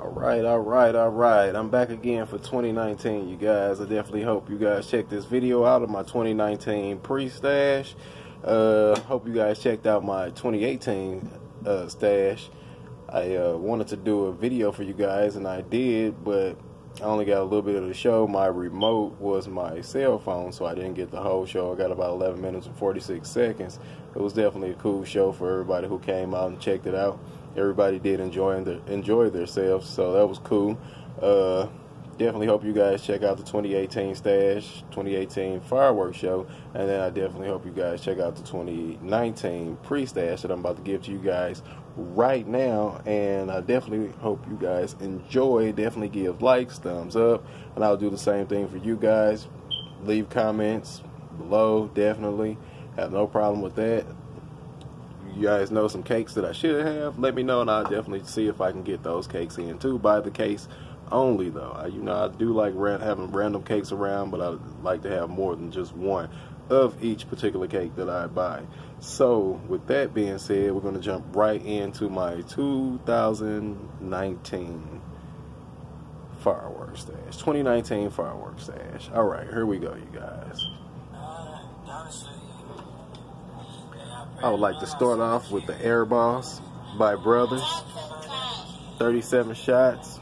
Alright. I'm back again for 2019, you guys. I definitely hope you guys check this video out of my 2019 pre-stash. Hope you guys checked out my 2018 stash. I wanted to do a video for you guys, and I did, but I only got a little bit of the show. My remote was my cell phone, so I didn't get the whole show. I got about 11 minutes and 46 seconds. It was definitely a cool show for everybody who came out and checked it out. Everybody did enjoy themselves, so that was cool. Definitely hope you guys check out the 2018 stash, 2018 fireworks show, and then I definitely hope you guys check out the 2019 pre-stash that I'm about to give to you guys right now. And I definitely hope you guys enjoy. Definitely give likes, thumbs up, and I'll do the same thing for you guys. Leave comments below. Definitely have no problem with that. You guys know some cakes that I should have, let me know, and I'll definitely see if I can get those cakes in too, by the case only though. I do like having random cakes around, but I like to have more than just one of each particular cake that I buy. So with that being said, we're going to jump right into my 2019 fireworks stash, 2019 fireworks stash. Alright, here we go, you guys. I would like to start off with the Air Boss by Brothers. 37 shots.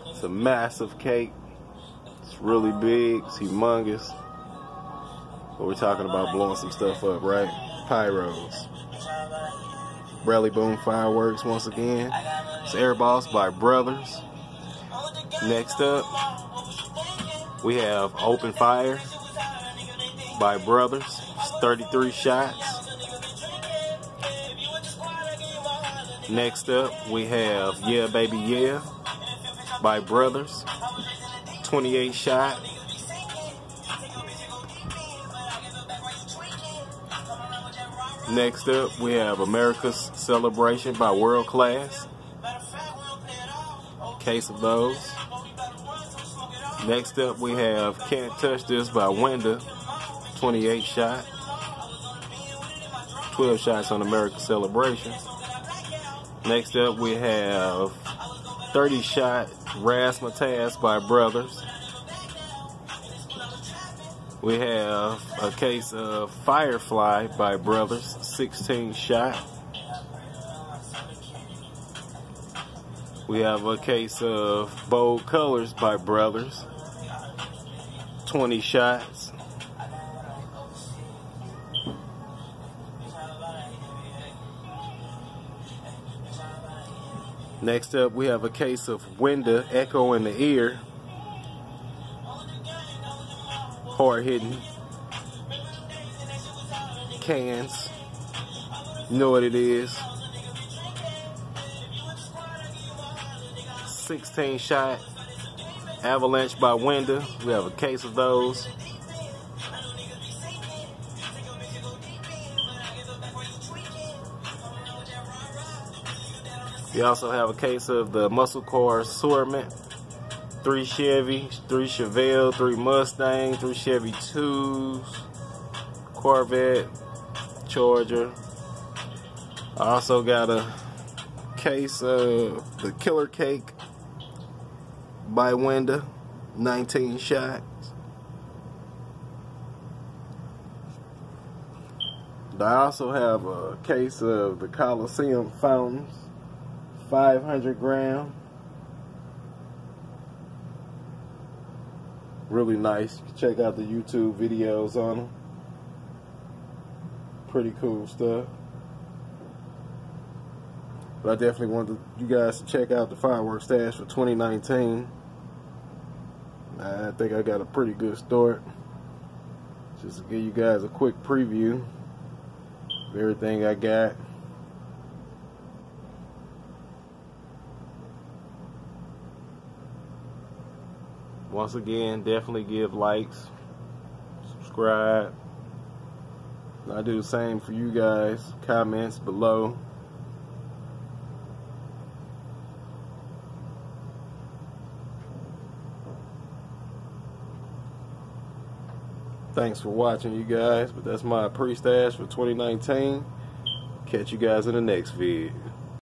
It's a massive cake. It's really big. It's humongous. But we're talking about blowing some stuff up, right? Pyros. Bradley Boom Fireworks once again. It's Air Boss by Brothers. Next up, we have Open Fire by Brothers. It's 33 shots. Next up, we have Yeah Baby Yeah by Brothers. 28 shot. Next up, we have America's Celebration by World Class. Case of those. Next up, we have Can't Touch This by Wenda. 28 shot. 12 shots on America's Celebration. Next up, we have 30 shot Razzmatazz by Brothers. We have a case of Firefly by Brothers, 16 shot. We have a case of Bold Colors by Brothers, 20 shots. Next up, we have a case of Wenda Echo in the Ear. Hard hitting cans. You know what it is. 16 shot Avalanche by Wenda. We have a case of those. We also have a case of the Muscle Car Assortment. 3 Chevy, 3 Chevelle, 3 Mustang, 3 Chevy 2s, Corvette, Charger. I also got a case of the Killer Cake by Wenda, 19 shots. I also have a case of the Coliseum Fountains, 500 gram. Really nice. You can check out the YouTube videos on them. Pretty cool stuff. But I definitely wanted you guys to check out the fireworks stash for 2019. I think I got a pretty good start. Just to give you guys a quick preview of everything I got. Once again, definitely give likes, subscribe. I do the same for you guys. Comments below. Thanks for watching, you guys. But that's my pre-stash for 2019. Catch you guys in the next vid.